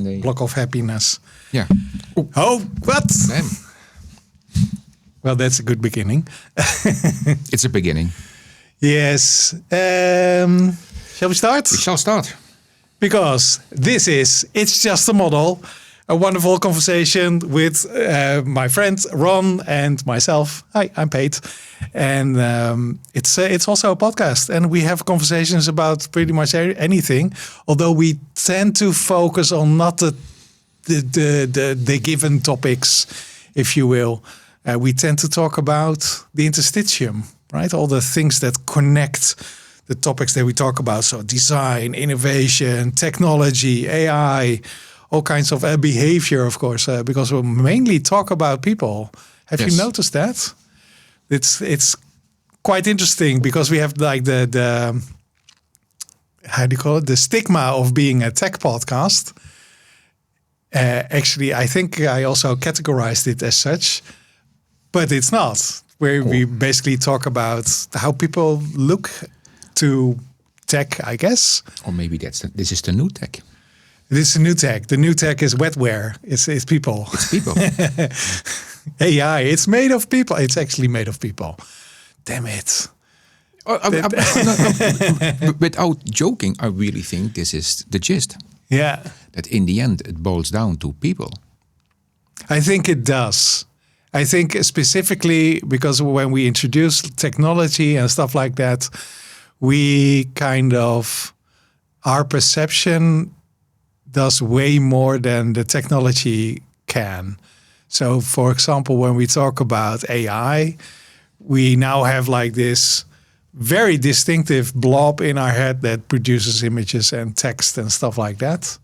a block of happiness. Yeah. Oh, what? Damn. Well, that's a good beginning. It's a beginning. Yes. Shall we start? We shall start. Because It's Just a Model, a wonderful conversation with my friend Ron and myself. Hi, I'm Peet. And it's also a podcast. And we have conversations about pretty much anything. Although we tend to focus on not the given topics, if you will. We tend to talk about the interstitium, right? All the things that connect the topics that we talk about. So design, innovation, technology, AI, all kinds of behavior, of course, because we mainly talk about people. Have you noticed that? It's quite interesting because we have like the how do you call it? The stigma of being a tech podcast. Actually, I think I also categorized it as such, but it's not. Where we basically talk about how people look to tech, I guess. Or maybe this is the new tech. This is the new tech. The new tech is wetware. It's people. It's people. AI. It's made of people. It's actually made of people. Damn it. Without joking, I really think this is the gist. Yeah. That in the end, it boils down to people. I think it does. I think specifically because when we introduce technology and stuff like that, we kind of, our perception does way more than the technology can. So for example, when we talk about AI, we now have like this very distinctive blob in our head that produces images and text and stuff like that.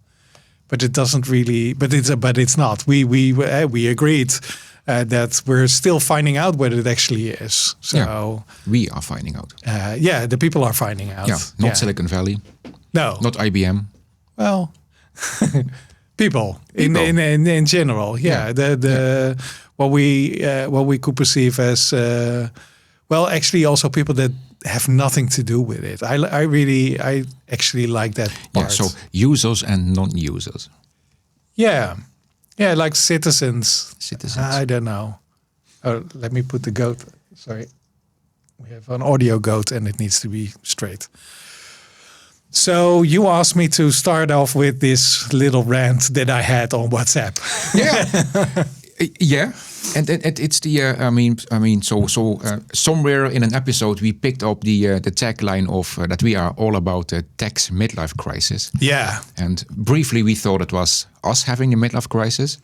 But it doesn't really, but it's not. We agreed that we're still finding out what it actually is. So we are finding out. The people are finding out. Yeah, not Silicon Valley. No, not IBM. Well, people. In general. Yeah. What we could perceive as actually also people that have nothing to do with it. I actually like that part. Yeah, so users and non-users. Yeah, like citizens. I don't know. Oh, let me put the goat. Sorry, we have an audio goat and it needs to be straight. So you asked me to start off with this little rant that I had on WhatsApp. Yeah. And it's the somewhere in an episode we picked up the tagline of that we are all about the tech's midlife crisis. Yeah. And briefly we thought it was us having a midlife crisis,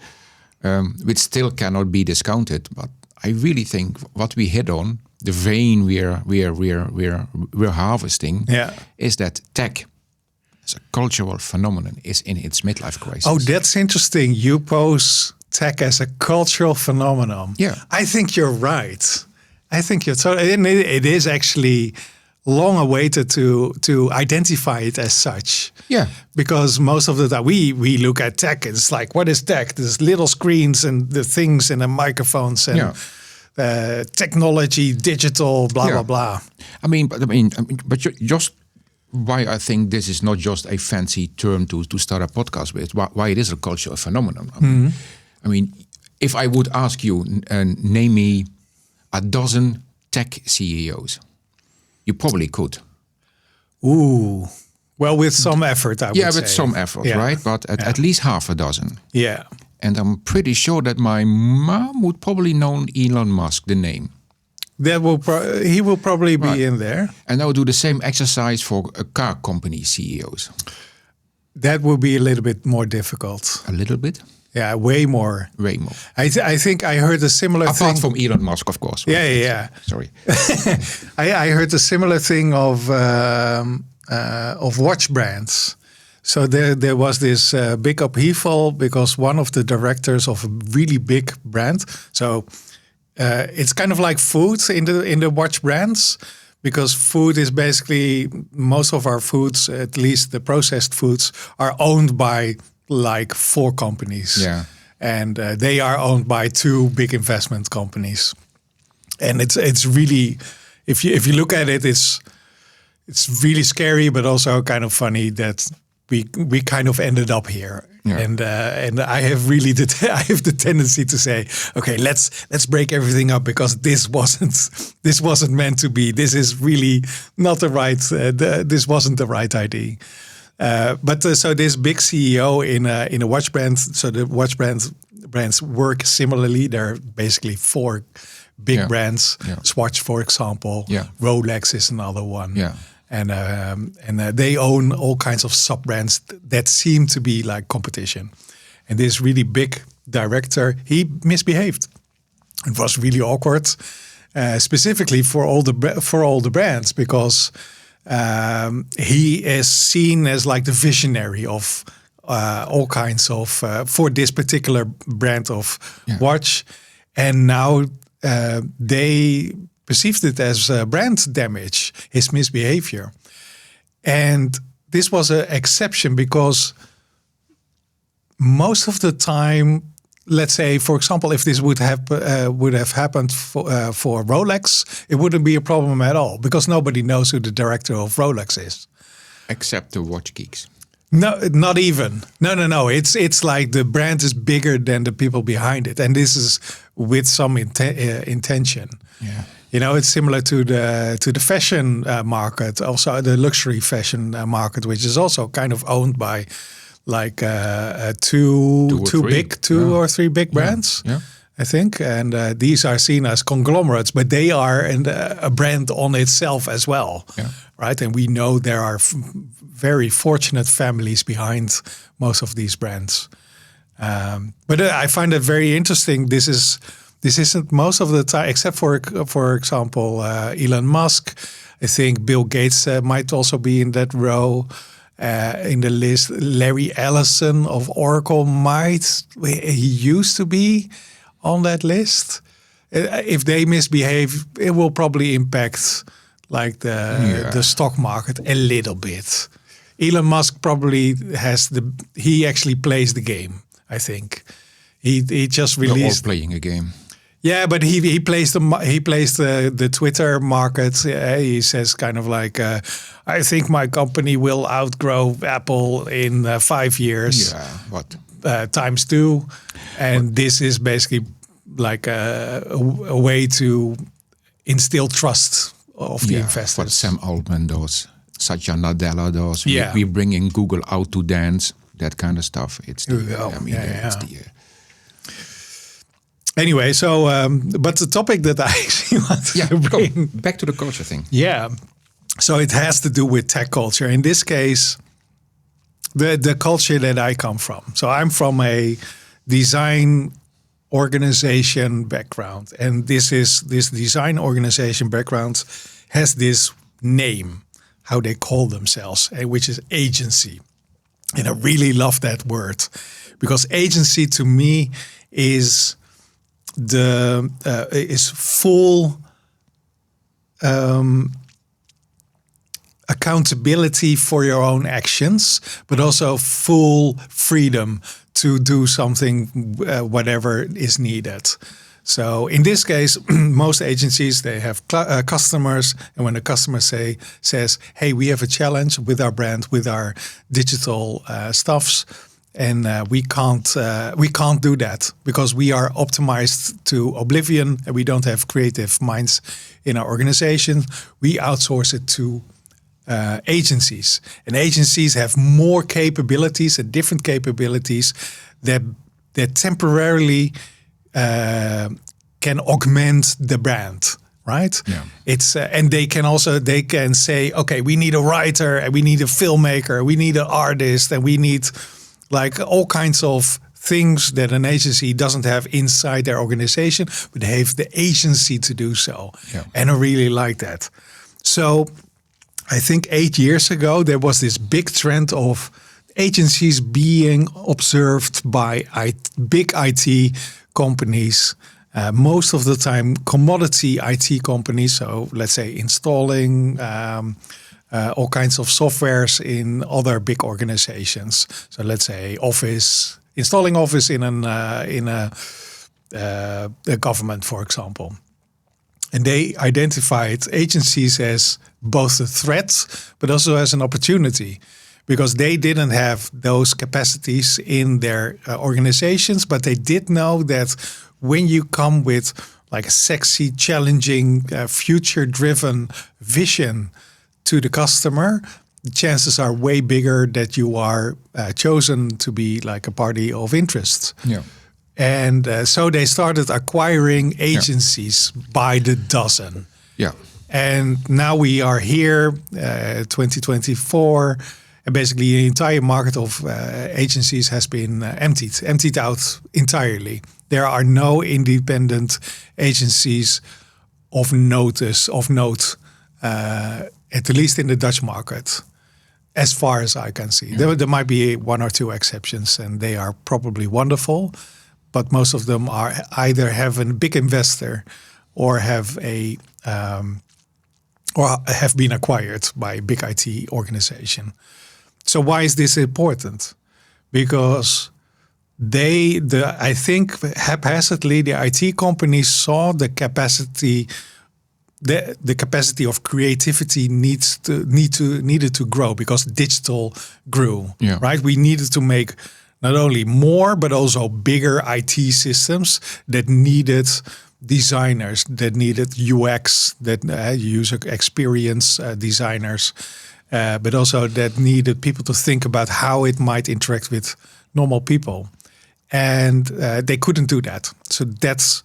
which still cannot be discounted. But I really think what we hit on, the vein we're harvesting, is that tech as a cultural phenomenon is in its midlife crisis. Oh, that's interesting. You pose tech as a cultural phenomenon. Yeah. I think you're right. I think you're it is actually long awaited to identify it as such. Yeah. Because most of the time we look at tech, it's like, what is tech? There's little screens and the things and the microphones and technology, digital, blah, blah. But just why I think this is not just a fancy term to start a podcast with, why it is a cultural phenomenon. I mean, if I would ask you, name me a dozen tech CEOs, you probably could. Ooh, well, with some effort, I would say. Yeah, with some effort, right? But at least half a dozen. Yeah. And I'm pretty sure that my mom would probably know Elon Musk, the name. He will probably be in there. And I would do the same exercise for a car company CEOs. That would be a little bit more difficult. A little bit? Yeah, way more. Way more. I think I heard a similar thing. Apart from Elon Musk, of course. Right? Yeah. Sorry. I heard a similar thing of watch brands. So there was this big upheaval because one of the directors of a really big brand. So it's kind of like food in the watch brands, because food is basically, most of our foods, at least the processed foods, are owned by like 4 companies. Yeah. And they are owned by 2 big investment companies. And it's really, if you look at it, it's really scary, but also kind of funny that we kind of ended up here And I have really I have the tendency to say, okay, let's break everything up because this wasn't meant to be. This is really not the right. This wasn't the right idea. So this big CEO in a watch brand. So the watch brands work similarly. There are basically 4 big brands. Yeah. Swatch, for example. Yeah. Rolex is another one. Yeah. And they own all kinds of sub-brands that seem to be like competition. And this really big director, he misbehaved. It was really awkward, specifically for all the brands, because he is seen as like the visionary of all kinds of for this particular brand of watch, and now they perceived it as brand damage, his misbehavior. And this was an exception because most of the time, let's say, for example, if this would have happened for Rolex, it wouldn't be a problem at all because nobody knows who the director of Rolex is. Except the watch geeks. No, not even. No. It's like the brand is bigger than the people behind it. And this is with some intention. Yeah. You know, it's similar to the fashion market, also the luxury fashion market, which is also kind of owned by like two or three big brands, I think. And these are seen as conglomerates, but they are a brand on itself as well, right? And we know there are very fortunate families behind most of these brands. But I find it very interesting. This isn't most of the time, except for example, Elon Musk. I think Bill Gates might also be in that row in the list. Larry Ellison of Oracle he used to be on that list. If they misbehave, it will probably impact like the stock market a little bit. Elon Musk probably he actually plays the game, I think. He just released. They're all playing a game. Yeah, but he plays the Twitter market. He says kind of like, I think my company will outgrow Apple in 5 years. Yeah, what? Times 2. And this is basically like a way to instill trust of the investors. What Sam Altman does, Satya Nadella does. Yeah. We bringing Google out to dance, that kind of stuff. It's Anyway, so but the topic that I actually want to bring back to the culture thing. Yeah, so it has to do with tech culture. In this case, the culture that I come from. So I'm from a design organization background, and this design organization background has this name, how they call themselves, which is agency. And I really love that word because agency to me is full accountability for your own actions, but also full freedom to do something, whatever is needed. So in this case, most agencies, they have customers, and when the customer says, "Hey, we have a challenge with our brand, with our digital stuffs." And we can't do that because we are optimized to oblivion and we don't have creative minds in our organization. We outsource it to agencies, and agencies have more capabilities and different capabilities that temporarily can augment the brand. Right? Yeah. It's and they can say, okay, we need a writer and we need a filmmaker, we need an artist, and we need like all kinds of things that an agency doesn't have inside their organization, but they have the agency to do so. Yeah. And I really like that. So I think 8 years ago, there was this big trend of agencies being observed by big IT companies, most of the time commodity IT companies. So let's say installing all kinds of softwares in other big organizations. So let's say installing Office in a government, for example. And they identified agencies as both a threat, but also as an opportunity. because they didn't have those capacities in their organizations, but they did know that when you come with like a sexy, challenging, future-driven vision to the customer, the chances are way bigger that you are chosen to be like a party of interest. Yeah. And so they started acquiring agencies by the dozen. Yeah. And now we are here, 2024, and basically the entire market of agencies has been emptied out entirely. There are no independent agencies of note, at least in the Dutch market, as far as I can see. Yeah. There might be one or two exceptions, and they are probably wonderful, but most of them are either have a big investor or have have been acquired by a big IT organization. So why is this important? Because I think haphazardly the IT companies saw the capacity, the capacity of creativity needed to grow because digital grew. Yeah. Right? We needed to make not only more but also bigger IT systems that needed designers, that needed UX, that user experience designers, but also that needed people to think about how it might interact with normal people. And they couldn't do that. So that's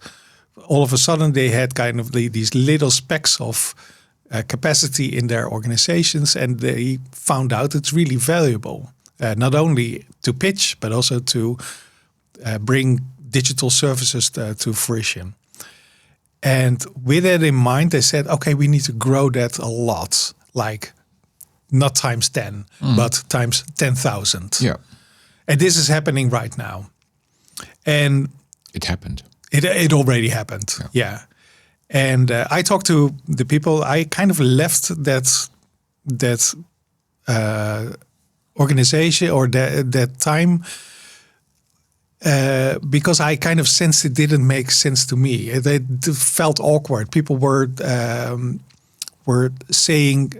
all of a sudden they had kind of these little specks of capacity in their organizations, and they found out it's really valuable, not only to pitch, but also to bring digital services to fruition. And with that in mind, they said, okay, we need to grow that a lot, like not times 10, but times 10,000. Yeah. And this is happening right now. And it happened. It already happened. Yeah. And I talked to the people. I kind of left that organization or that time because I kind of sensed it didn't make sense to me. It felt awkward. People were saying,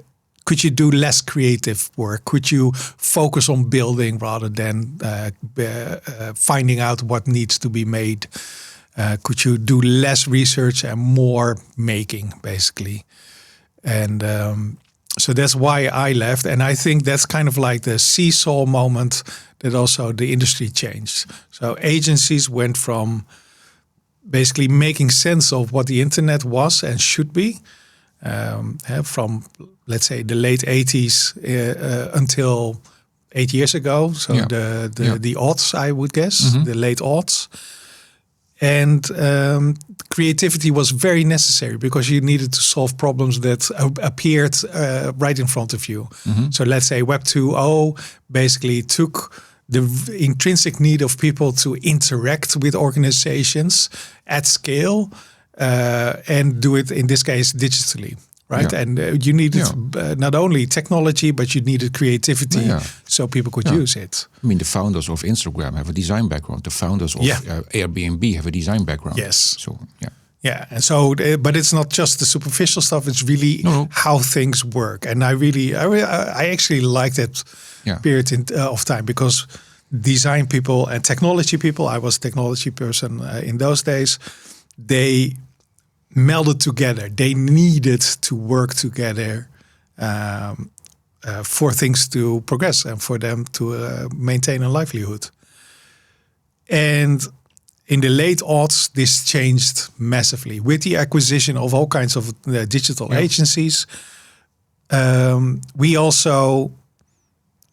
could you do less creative work? Could you focus on building rather than finding out what needs to be made? Could you do less research and more making, basically? And so that's why I left. And I think that's kind of like the seesaw moment that also the industry changed. So agencies went from basically making sense of what the internet was and should be, from, let's say, the late 80s until 8 years ago. So the aughts, I would guess, the late aughts. And creativity was very necessary because you needed to solve problems that appeared right in front of you. So let's say Web 2.0 basically took the intrinsic need of people to interact with organizations at scale and do it, in this case, digitally. Right. Yeah. And you needed not only technology, but you needed creativity so people could use it. I mean, the founders of Instagram have a design background. The founders of Airbnb have a design background. Yes. So, yeah. Yeah. And so, but it's not just the superficial stuff. It's really how things work. And I actually like that period of time because design people and technology people, I was a technology person in those days, they melded together. They needed to work together for things to progress and for them to maintain a livelihood. And in the late aughts, this changed massively with the acquisition of all kinds of digital agencies. We also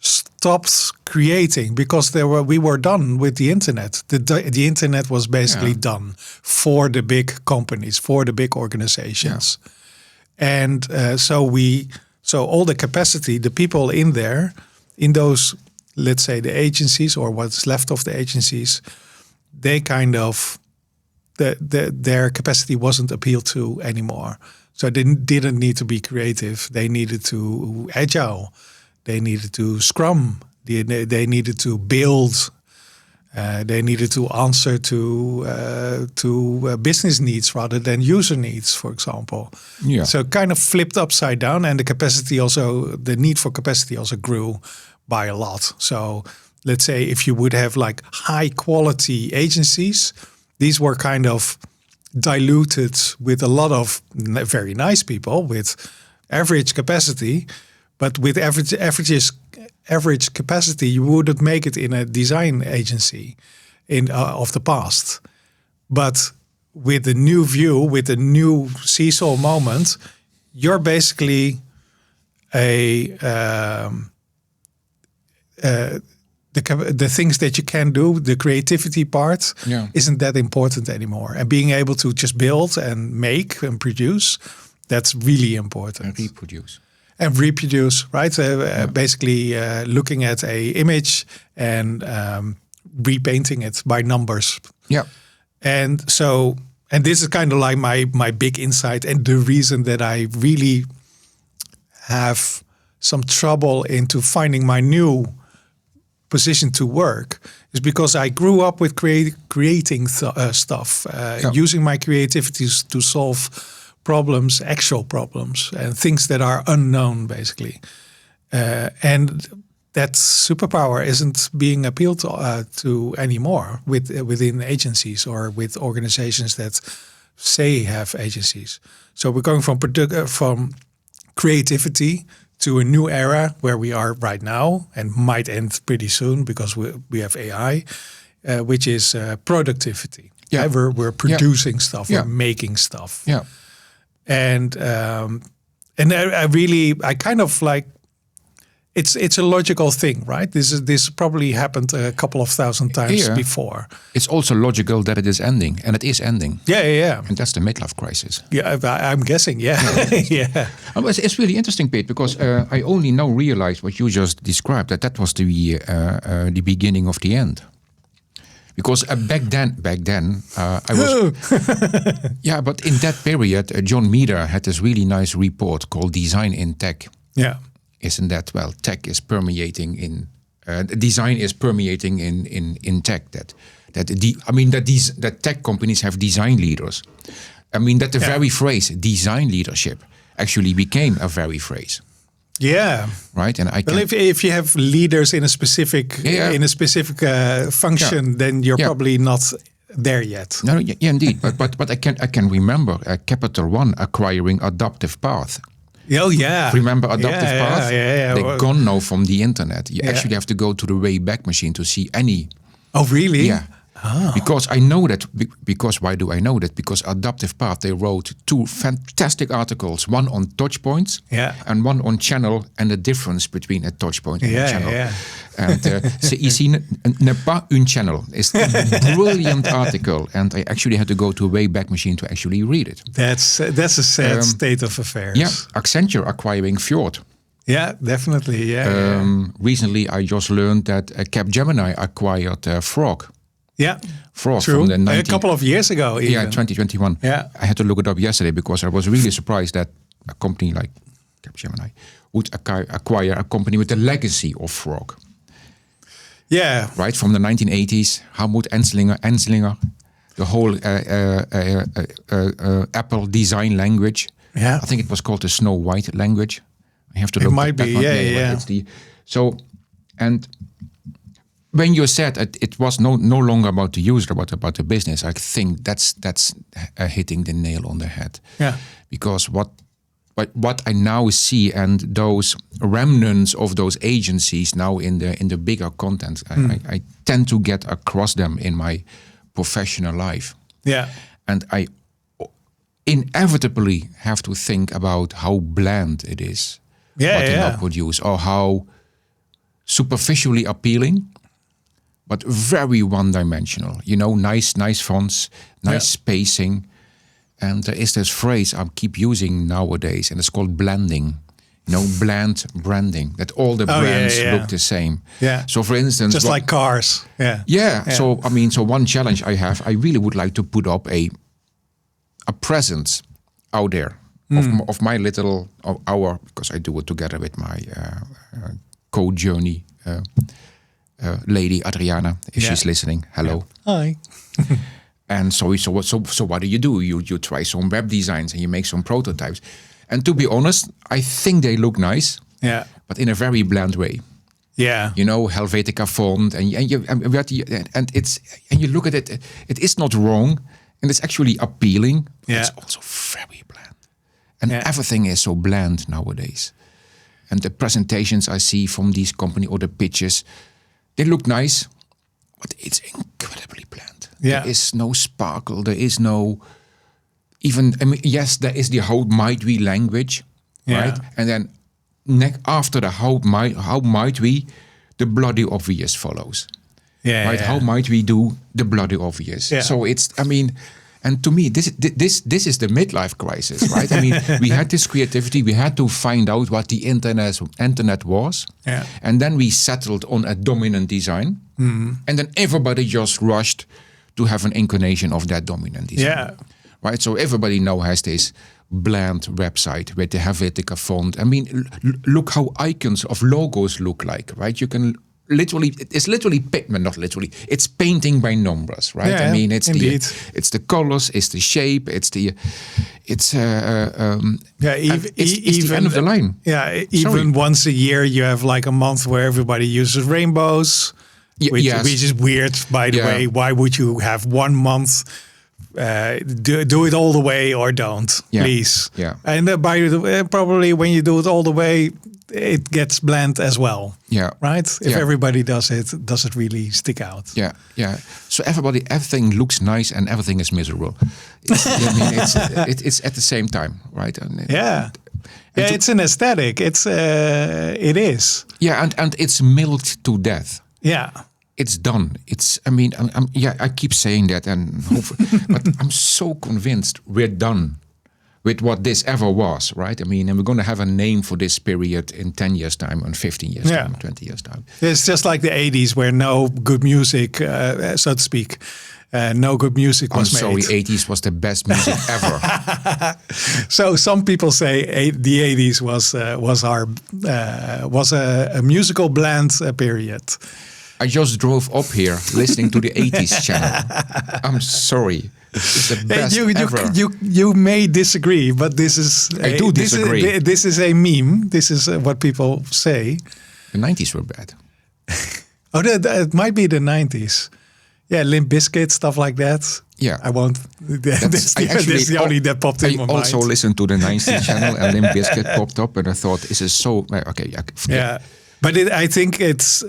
stopped creating because we were done with the internet. The internet was basically done for the big companies, for the big organizations. And so all the capacity, the people in there, in those, let's say, the agencies or what's left of the agencies, they kind of, their capacity wasn't appealed to anymore. So they didn't need to be creative. They needed to agile. They needed to scrum. They needed to build. They needed to answer to business needs rather than user needs, for example. Yeah. So kind of flipped upside down, and the need for capacity also grew by a lot. So let's say if you would have like high quality agencies, these were kind of diluted with a lot of very nice people with average capacity, but with average capacity, you wouldn't make it in a design agency of the past. But with the new view, with the new seesaw moment, you're basically the things that you can do, the creativity part, isn't that important anymore. And being able to just build and make and produce, that's really important. And reproduce, right? Basically looking at a image and repainting it by numbers. Yeah. And so, and this is kind of like my big insight, and the reason that I really have some trouble into finding my new position to work is because I grew up with creating stuff, using my creativity to solve problems, actual problems, and things that are unknown, basically. And that superpower isn't being appealed to anymore within agencies or with organizations that say have agencies. So we're going from creativity to a new era where we are right now and might end pretty soon because we have AI, which is productivity. Yeah. We're producing stuff, we're making stuff. Yeah. And I kind of like, it's a logical thing, right? This probably happened a couple of thousand times before. It's also logical that it is ending, and it is ending. Yeah. And that's the midlife crisis. Yeah, I'm guessing. Yeah. It's really interesting, Pete, because I only now realize what you just described, that was the beginning of the end. Because back then, I was... yeah, but in that period, John Meader had this really nice report called Design in Tech. Yeah. Isn't that, well, tech is permeating in... design is permeating in tech. That tech companies have design leaders. I mean, that the very phrase, design leadership, actually became a very phrase. Yeah, right. And if you have leaders in a specific function, then you're probably not there yet. No, indeed. but I can remember Capital One acquiring Adaptive Path. Oh yeah, remember Adaptive Path? Yeah. They're gone now from the internet. You actually have to go to the Wayback Machine to see any. Oh really? Yeah. Oh. Because I know that. Because why do I know that? Because Adaptive Path, they wrote 2 fantastic articles, one on touch points and one on channel and the difference between a touch point and a channel. Yeah. And ici n'est pas une channel. It's a brilliant article, and I actually had to go to a Wayback Machine to actually read it. That's a sad state of affairs. Yeah, Accenture acquiring Fjord. Yeah, definitely. Yeah. Recently, I just learned that Capgemini acquired Frog. Yeah, Frog true. From the A couple of years ago. Even. Yeah, 2021. Yeah, I had to look it up yesterday because I was really surprised that a company like Capgemini would acquire a company with the legacy of Frog. Yeah, right from the 1980s. Helmut Enslinger, the whole Apple design language. Yeah, I think it was called the Snow White language. I have to look. It might be. Yeah. And when you said it was no longer about the user, but about the business, I think that's hitting the nail on the head. Yeah. Because what I now see, and those remnants of those agencies now in the bigger content, I tend to get across them in my professional life. Yeah. And I inevitably have to think about how bland it is. What they now produce, or how superficially appealing, but very one-dimensional. You know, nice fonts, nice spacing. And there is this phrase I keep using nowadays, and it's called blending. You know, bland branding, that all the brands look the same. Yeah. So for instance... Just like cars. Yeah. So, so one challenge I have, I really would like to put up a presence out there of my little, because I do it together with my co-journey lady, Adriana, if she's listening. Hello. Yeah. Hi. And so what do? You try some web designs and you make some prototypes. And to be honest, I think they look nice, but in a very bland way. Yeah. You know, Helvetica font, and you look at it. It is not wrong, and it's actually appealing. But Yeah. it's also very bland, and everything is so bland nowadays. And the presentations I see from these company or the pitches, they look nice, but it's incredibly bland. Yeah. There is no sparkle. There is no even. I mean, yes, there is the how might we language, right? And then after the how might we, the bloody obvious follows. Yeah. Right? Yeah. How might we do the bloody obvious? Yeah. So it's. I mean. And to me, this is the midlife crisis, right? I mean, we had this creativity. We had to find out what the internet was, and then we settled on a dominant design, and then everybody just rushed to have an incarnation of that dominant design, right? So everybody now has this bland website with the Helvetica font. I mean, look how icons of logos look like, right? You can. It's literally pigment, not literally. It's painting by numbers, right? Yeah, I mean, it's indeed. it's the colors, it's the shape, it's the even the end of the line. Yeah, even Sorry. once a year you have like a month where everybody uses rainbows, which is weird, by the way. Why would you have 1 month? Do it all the way or don't, please. Yeah. And by the way, probably when you do it all the way, it gets bland as well. Yeah. Right? If everybody does it really stick out? Yeah. Yeah. So everything looks nice and everything is miserable. It's at the same time, right? And it's an aesthetic. It is. Yeah, and it's milled to death. Yeah. It's done. I keep saying that, and but I'm so convinced we're done with what this ever was, right? I mean, and we're going to have a name for this period in 10 years' time, and 15 years' time, 20 years' time. It's just like the 80s where no good music, so to speak, no good music was made. I'm sorry, 80s was the best music ever. So some people say the 80s was a musical bland period. I just drove up here listening to the 80s channel. I'm sorry. It's the best ever. You may disagree, but this is... I do disagree. This is a meme. This is what people say. The 90s were bad. It might be the 90s. Yeah, Limp Bizkit, stuff like that. Yeah. I won't... That's the only that popped in my mind. I also listened to the 90s channel and Limp Bizkit popped up and I thought, this is so... Okay, forget. Yeah. But I think it's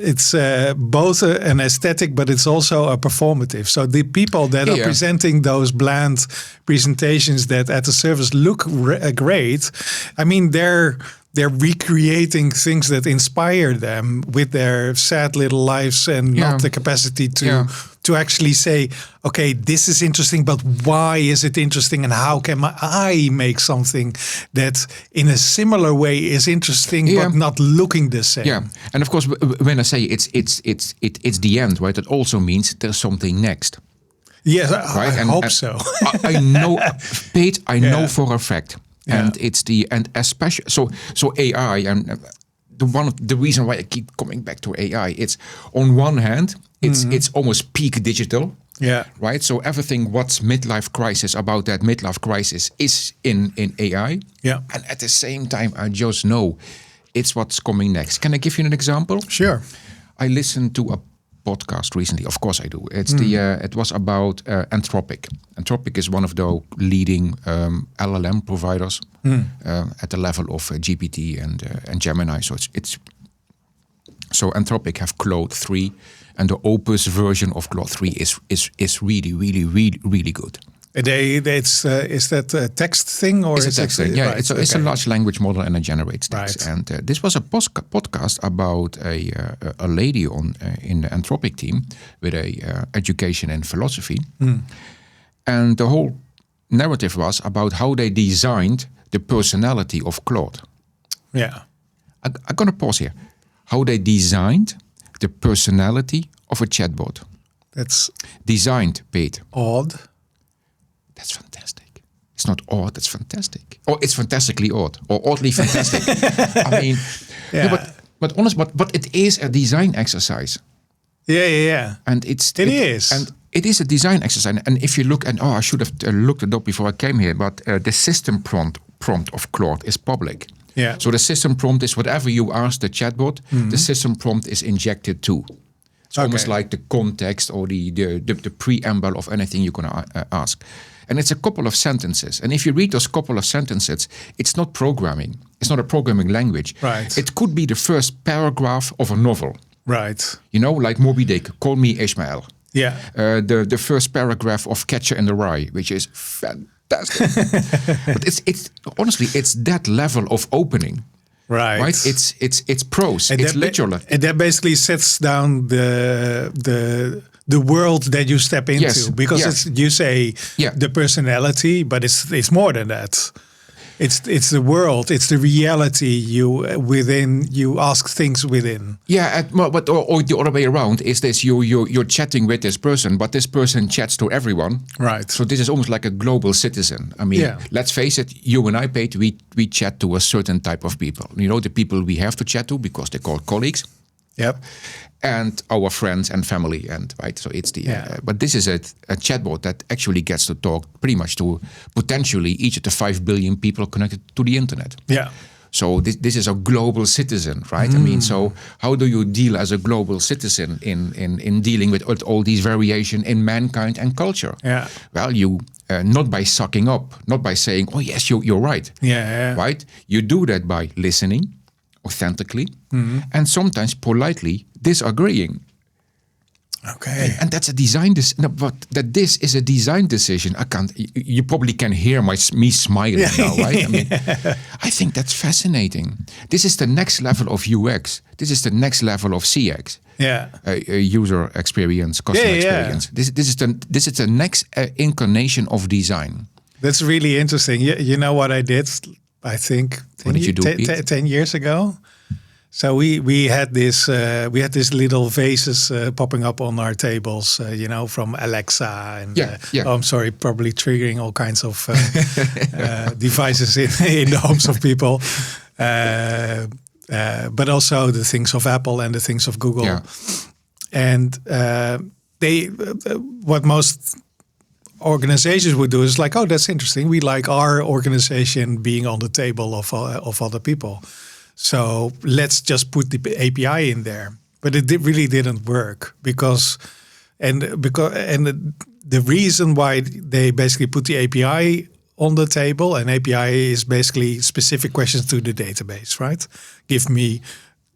both an aesthetic, but it's also a performative. So the people that are presenting those bland presentations that at the surface look great, I mean, they're recreating things that inspire them with their sad little lives and not the capacity to actually say, okay, this is interesting, but why is it interesting, and how can I make something that in a similar way is interesting but not looking the same? Yeah, and of course, when I say it's the end, right? It also means there's something next. Yes, right? I hope so. I know, Peet, I know for a fact. And especially so AI, and the reason why I keep coming back to AI, it's on one hand it's almost peak digital, right? So everything what's midlife crisis about that midlife crisis is in AI, and at the same time I just know it's what's coming next. Can I give you an example? Sure. I listened to a podcast recently. Of course I do. It's it was about Anthropic. Anthropic is one of the leading LLM providers at the level of GPT and Gemini. So Anthropic have Claude 3, and the Opus version of Claude 3 is really good. Is that a text thing or it's a text thing? Yeah, right, it's a large language model and it generates text. Right. And this was a podcast about a lady in the Anthropic team with a education in philosophy, and the whole narrative was about how they designed the personality of Claude. Yeah, I'm gonna pause here. How they designed the personality of a chatbot. That's designed, Peet. Odd. That's fantastic. It's not odd, it's fantastic. Or it's fantastically odd. Or oddly fantastic. I mean, but honest, but it is a design exercise. Yeah. And it is. And it is a design exercise. And if you look, and I should have looked it up before I came here, but the system prompt of Claude is public. Yeah. So the system prompt is whatever you ask the chatbot, the system prompt is injected too. It's almost like the context or the preamble of anything you're going to ask. And it's a couple of sentences. And if you read those couple of sentences, it's not programming. It's not a programming language. Right. It could be the first paragraph of a novel. Right. You know, like Moby Dick, Call Me Ishmael. Yeah. The first paragraph of Catcher in the Rye, which is fantastic. But it's honestly, it's that level of opening. Right. It's prose. And it's literal. And that basically sets down the world that you step into. Yes. Because it's, you say the personality, but it's more than that. It's the world. It's the reality you ask things within. Yeah, but or the other way around is this: you're chatting with this person, but this person chats to everyone. Right. So this is almost like a global citizen. I mean, let's face it: you and I, Peet, we chat to a certain type of people. You know, the people we have to chat to because they're called colleagues. Yep. And our friends and family, and right. So it's the. But this is a chatbot that actually gets to talk pretty much to potentially each of the 5 billion people connected to the internet. Yeah. So this is a global citizen, right? I mean, so how do you deal as a global citizen in dealing with all these variation in mankind and culture? Yeah. Well, you not by sucking up, not by saying, "Oh yes, you're right." Yeah. Right. You do that by listening authentically and sometimes politely disagreeing. Okay. And that's a design but that this is a design decision. You probably can hear me smiling now, right? I mean, I think that's fascinating. This is the next level of UX. This is the next level of CX. Yeah. User experience, customer experience. This is the next incarnation of design. That's really interesting. You know what I did? I think What did you do, 10 years ago. So we had this little vases popping up on our tables, from Alexa and oh, I'm sorry, probably triggering all kinds of devices in the homes of people, but also the things of Apple and the things of Google. Yeah. And what most organizations would do is like, oh, that's interesting. We like our organization being on the table of other people. So let's just put the API in there. But it really didn't work because the reason why they basically put the API on the table, and API is basically specific questions to the database, right? Give me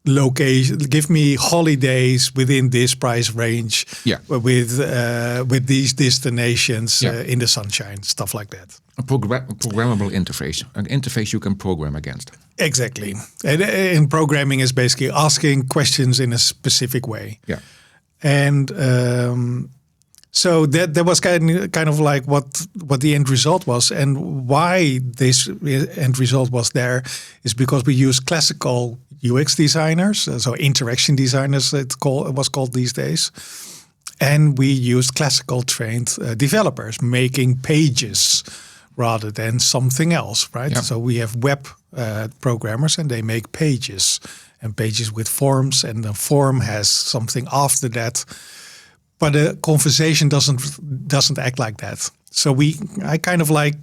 location, give me holidays within this price range, with these destinations in the sunshine, stuff like that. A programmable interface, an interface you can program against. Exactly. And programming is basically asking questions in a specific way. Yeah. And so that was kind of like what the end result was. And why this end result was there is because we use classical UX designers, so interaction designers it was called these days. And we used classical trained developers making pages rather than something else, right? Yeah. So we have web programmers and they make pages and pages with forms, and the form has something after that. But the conversation doesn't act like that. So I kind of like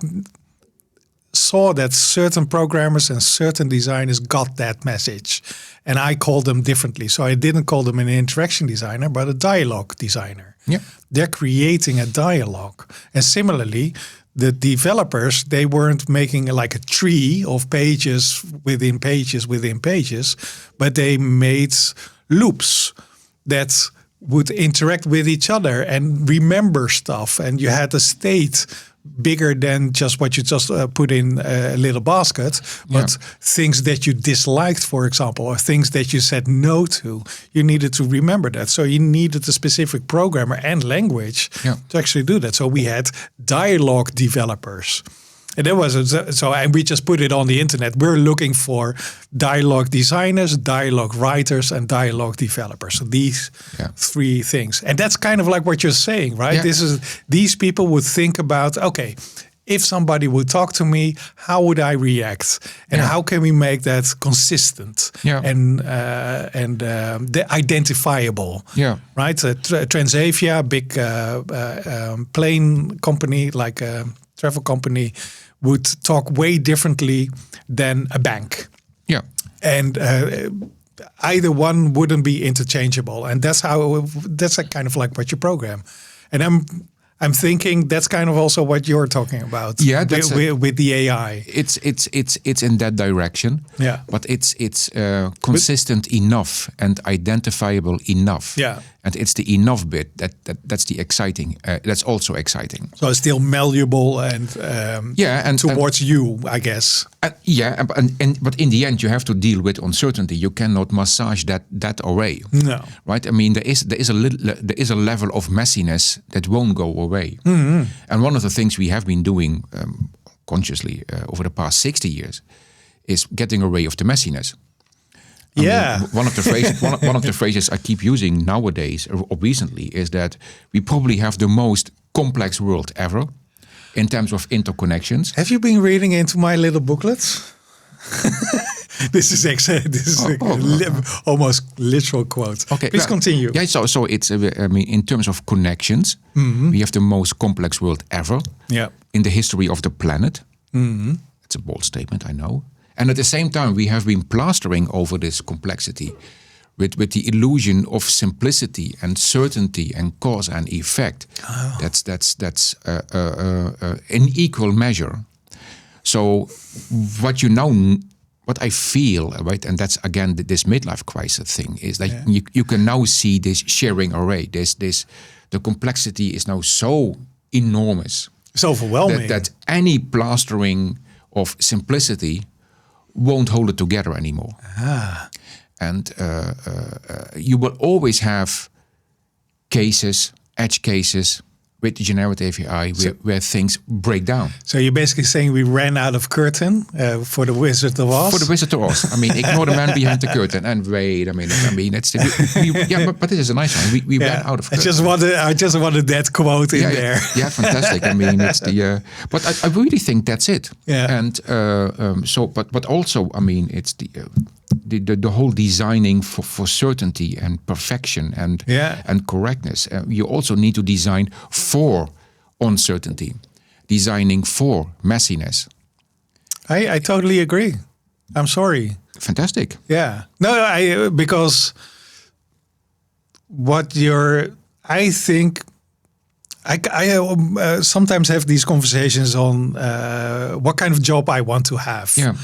saw that certain programmers and certain designers got that message, and I called them differently. So I didn't call them an interaction designer, but a dialogue designer. Yeah. They're creating a dialogue. And similarly, the developers, they weren't making like a tree of pages within pages within pages, but they made loops that would interact with each other and remember stuff. And you had a state bigger than just what you just put in a little basket, but things that you disliked, for example, or things that you said no to, you needed to remember that. So you needed a specific programmer and language to actually do that. So we had dialogue developers. And that was and we just put it on the internet. We're looking for dialogue designers, dialogue writers, and dialogue developers. So these three things. And that's kind of like what you're saying, right? Yeah. These people would think about, okay, if somebody would talk to me, how would I react? And how can we make that consistent and identifiable? Yeah. Right? Transavia, big plane company, like a travel company, would talk way differently than a bank. and either one wouldn't be interchangeable, and that's a kind of like what you program. And I'm thinking that's kind of also what you're talking about. Yeah, that's with the AI. It's in that direction. Yeah, but it's consistent enough and identifiable enough. Yeah, and it's the enough bit that's the exciting. That's also exciting. So it's still malleable and and towards you, I guess. But in the end, you have to deal with uncertainty. You cannot massage that away. No, right? I mean, there is a level of messiness that won't go away. Mm-hmm. And one of the things we have been doing consciously over the past 60 years is getting away of the messiness. I mean, one of the phrases I keep using nowadays or recently is that we probably have the most complex world ever in terms of interconnections. Have you been reading into my little booklets? This is almost literal quote. Okay, please continue. Yeah, so it's I mean, in terms of connections, we have the most complex world ever. Yeah. In the history of the planet. Mm-hmm. It's a bold statement, I know. And at the same time, we have been plastering over this complexity with the illusion of simplicity and certainty and cause and effect. Oh. That's in equal measure. So what I feel, right, and that's again this midlife crisis thing, is that you can now see this sharing array. The complexity is now so enormous. It's overwhelming. That any plastering of simplicity won't hold it together anymore. Ah. And you will always have cases, edge cases, with the generative AI where things break down. So you're basically saying we ran out of curtain for the Wizard of Oz? For the Wizard of Oz. I mean, ignore the man behind the curtain and wait a minute. I mean, it's but this is a nice one. We ran out of curtain. I just wanted that quote in there. Yeah, fantastic. I mean, it's the. But I really think that's it. Yeah. And but also, I mean, it's the whole designing for certainty and perfection and correctness. You also need to design for uncertainty, designing for messiness. I totally agree. I'm sorry. Fantastic. Yeah. No, because I think I sometimes have these conversations on what kind of job I want to have. Yeah.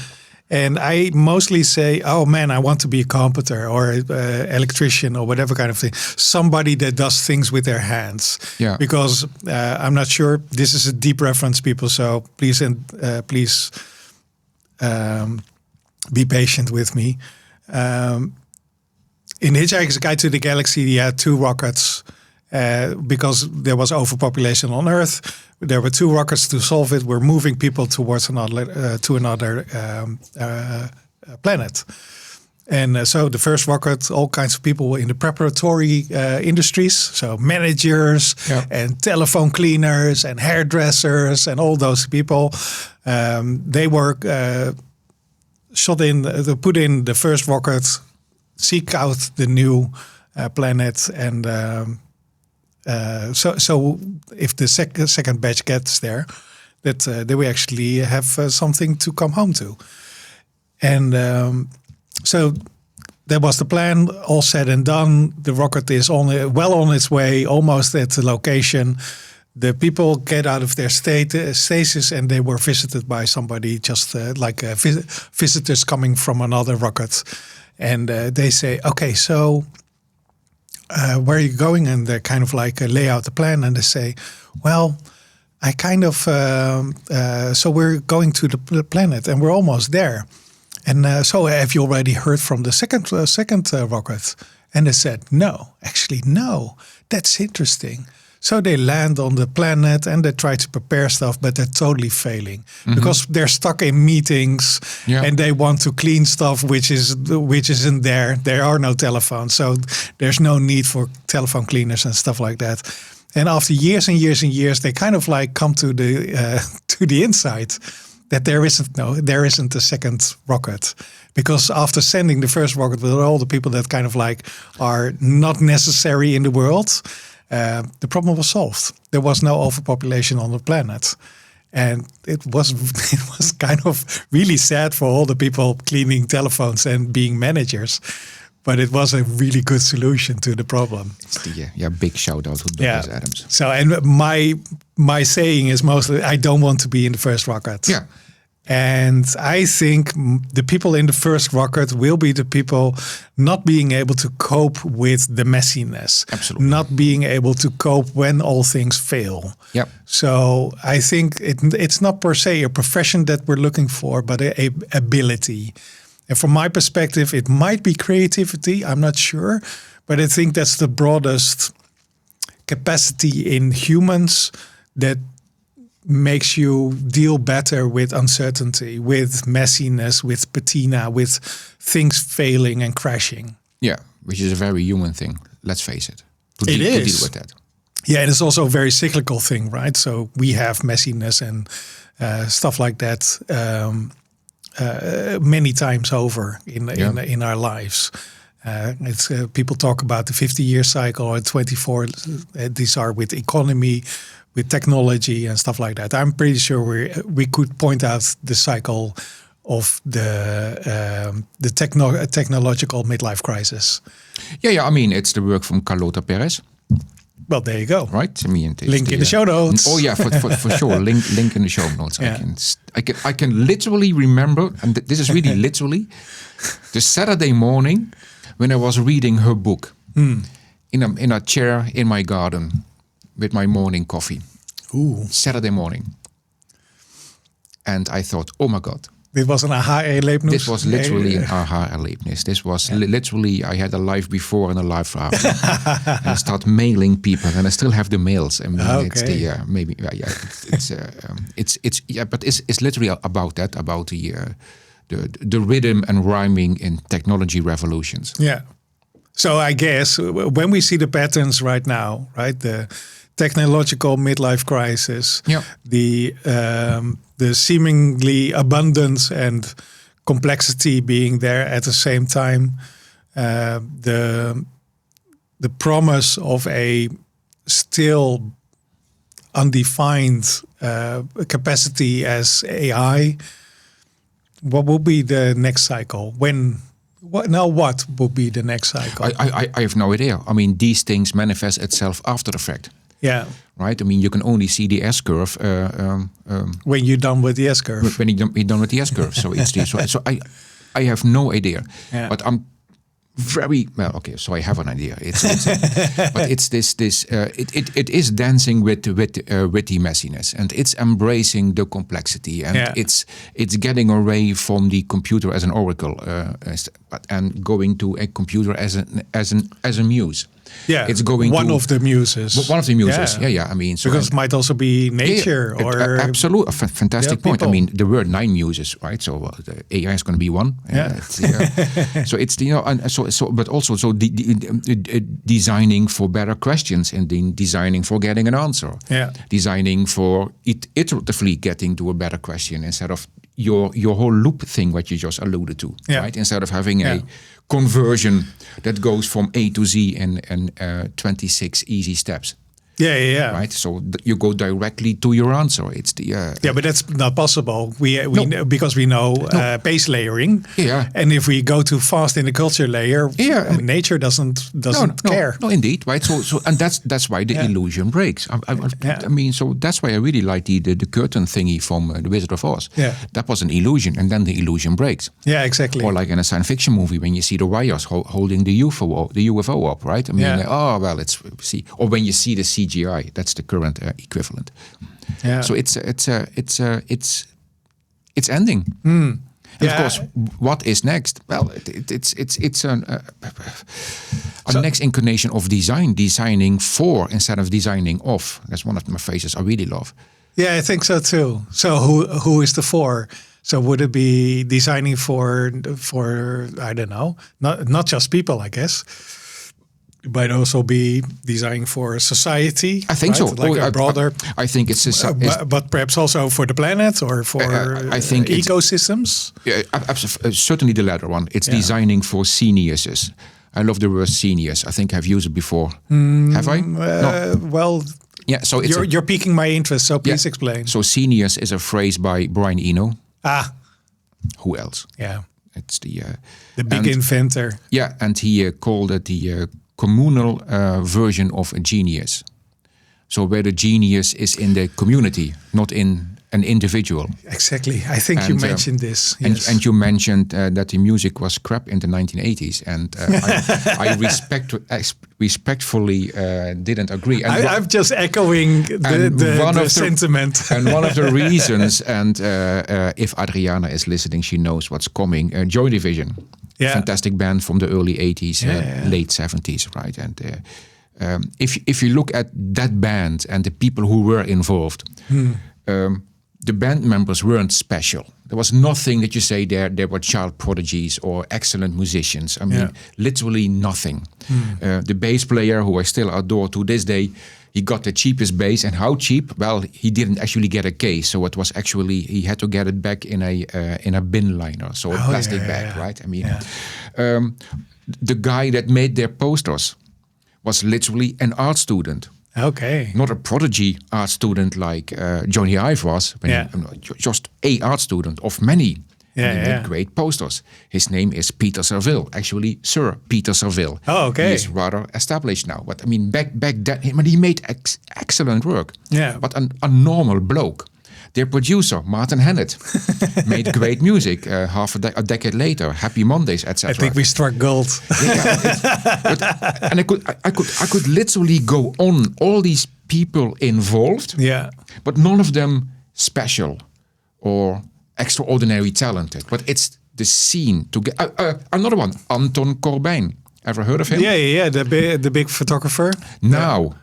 And I mostly say, oh man, I want to be a carpenter or electrician or whatever kind of thing. Somebody that does things with their hands. Yeah. Because I'm not sure, this is a deep reference, people. So please be patient with me. In Hitchhiker's Guide to the Galaxy, he had 2 rockets because there was overpopulation on Earth. There were 2 rockets to solve it. We're moving people towards another planet. And so the first rocket, all kinds of people in the preparatory industries. So managers and telephone cleaners and hairdressers and all those people. They were put in the first rocket, seek out the new planet and... So if the second batch gets there, that they will actually have something to come home to. And so that was the plan, all said and done. The rocket is well on its way, almost at the location. The people get out of their stasis and they were visited by somebody, just like visitors coming from another rocket. And they say, okay, so... where are you going? And they kind of like lay out the plan and they say, well, I kind of, so we're going to the planet and we're almost there. And so have you already heard from the second rocket? And they said, no, actually, no, that's interesting. So they land on the planet and they try to prepare stuff, but they're totally failing because they're stuck in meetings and they want to clean stuff which isn't there. There are no telephones, so there's no need for telephone cleaners and stuff like that. And after years and years and years, they kind of like come to the insight that there isn't a second rocket. Because after sending the first rocket with all the people that kind of like are not necessary in the world, the problem was solved. There was no overpopulation on the planet. And it was kind of really sad for all the people cleaning telephones and being managers. But it was a really good solution to the problem. It's the big shout out to Douglas Adams. So, and my saying is mostly, I don't want to be in the first rocket. Yeah. And I think the people in the first rocket will be the people not being able to cope with the messiness. Absolutely. Not being able to cope when all things fail. Yep. So I think it's not per se a profession that we're looking for, but a ability. And from my perspective, it might be creativity. I'm not sure. But I think that's the broadest capacity in humans that makes you deal better with uncertainty, with messiness, with patina, with things failing and crashing. Yeah, which is a very human thing. Let's face it. To It deal is. with that. Yeah, and it's also a very cyclical thing, right? So we have messiness and stuff like that many times over in our lives. It's people talk about the 50-year cycle or 24. These are with economy, with technology and stuff like that. I'm pretty sure we could point out the cycle of the technological midlife crisis. Yeah. I mean, it's the work from Carlota Perez. Well, there you go. Right. I mean, it's link in the show notes. Oh yeah, for sure. Link in the show notes. Yeah. I can literally remember, and this is really literally, the Saturday morning when I was reading her book in a chair in my garden with my morning coffee. Ooh. Saturday morning. And I thought, oh my God. Dit was een aha-erlebnis? This was literally an aha-erlebnis. This was literally, I had a life before and a life after. And I start mailing people, and I still have the mails. I mean, it's the maybe but it's literally about that, about the rhythm and rhyming in technology revolutions. Yeah. So I guess when we see the patterns right now, right, the technological midlife crisis, the seemingly abundance and complexity being there at the same time, the promise of a still undefined capacity as AI. What will be the next cycle? What will be the next cycle? I have no idea. I mean, these things manifest itself after the fact. Yeah. Right? I mean, you can only see the S-curve. When you're done with the S-curve. When you're done with the S-curve. So it's I have no idea. Yeah. But I'm very well. Okay, so I have an idea. But it's this. It is dancing with the messiness, and it's embracing the complexity, and it's getting away from the computer as an oracle, and going to a computer as a muse. Yeah, it's going one of the muses. One of the muses. Yeah. I mean, because it might also be nature or absolute a fantastic point. I mean, there were 9 muses, right? So the AI is going to be one. So it's and but also designing for better questions and then designing for getting an answer. Yeah, designing for iteratively getting to a better question instead of your whole loop thing, what you just alluded to, right? Instead of having a conversion that goes from A to Z in 26 easy steps. Yeah. Right, so you go directly to your answer. It's the but that's not possible. We know, because we know base layering. Yeah, and if we go too fast in the culture layer, nature doesn't care. No, indeed, right. So and that's why the illusion breaks. I mean, so that's why I really like the curtain thingy from The Wizard of Oz. Yeah, that was an illusion, and then the illusion breaks. Yeah, exactly. Or like in a science fiction movie when you see the wires holding the UFO up, right? I mean, or when you see the CGI, that's the current equivalent. Yeah. So it's ending. And of course, what is next? Well, it's a next incarnation of designing for instead of designing of. That's one of my phrases I really love. Yeah, I think so too. So who is the for? So would it be designing for I don't know, not just people, I guess. It might also be designing for society. I think so. Like a broader. I think it's but perhaps also for the planet or for I think ecosystems. Certainly the latter one. It's designing for Sceniuses. I love the word Scenius. I think I've used it before. Have I? No. Well. Yeah, so it's you're piquing my interest. So please explain. So Scenius is a phrase by Brian Eno. Who else? Yeah, it's the big inventor. Yeah, and he called it the communal version of a genius. So where the genius is in the community, not in an individual. Exactly. I think you mentioned this. Yes. And you mentioned that the music was crap in the 1980s, and I respectfully didn't agree. And I'm just echoing the sentiment. And one of the reasons, and if Adriana is listening, she knows what's coming. Joy Division, fantastic band from the early 80s, late 70s, right? And if you look at that band and the people who were involved, the band members weren't special. There was nothing that you say they were child prodigies or excellent musicians. I mean, literally nothing. The bass player, who I still adore to this day, he got the cheapest bass. And how cheap? Well, he didn't actually get a case. So it was actually, he had to get it back in a bin liner. So a plastic bag, right? I mean, the guy that made their posters was literally an art student. Okay. Not a prodigy art student like Johnny Ive was, just a art student of many. He made great posters. His name is Peter Saville, actually Sir Peter Saville. Oh, okay. He is rather established now. But I mean, back then, he made excellent work. Yeah. But a normal bloke. Their producer, Martin Hannett, made great music half a decade later, Happy Mondays, etc. I think we struck gold. And I could literally go on, all these people involved, but none of them special or extraordinary talented. But it's the scene to get. Another one, Anton Corbijn. Ever heard of him? Yeah, the big photographer. Now.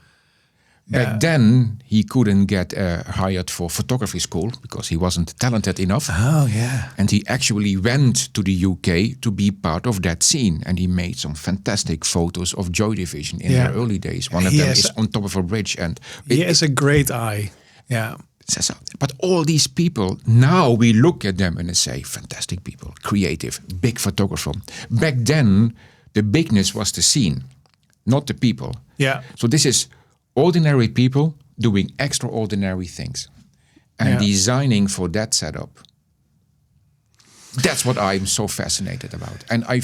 Back then, he couldn't get hired for photography school because he wasn't talented enough. Oh, yeah. And he actually went to the UK to be part of that scene. And he made some fantastic photos of Joy Division in their early days. One of them is on top of a bridge. And he has a great eye. Yeah. But all these people, now we look at them and say, fantastic people, creative, big photographer. Back then, the bigness was the scene, not the people. Yeah. So this is ordinary people doing extraordinary things and designing for that setup. That's what I'm so fascinated about. And I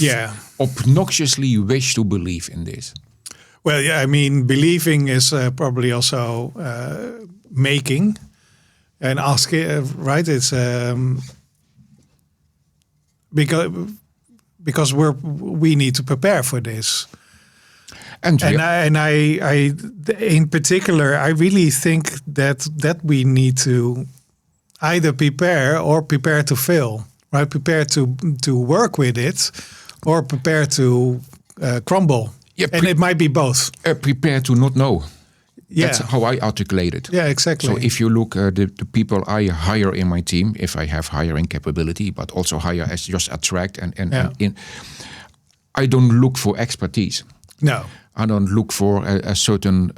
obnoxiously wish to believe in this. Well, yeah, I mean, believing is probably also making and asking, right? It's because we need to prepare for this. And I in particular, I really think that we need to either prepare to fail, right? Prepare to work with it, or prepare to crumble. Yeah, and it might be both. Prepare to not know. Yeah. That's how I articulate it. Yeah, exactly. So if you look the people I hire in my team, if I have hiring capability, but also hire as just attract and I don't look for expertise. No. I don't look for a certain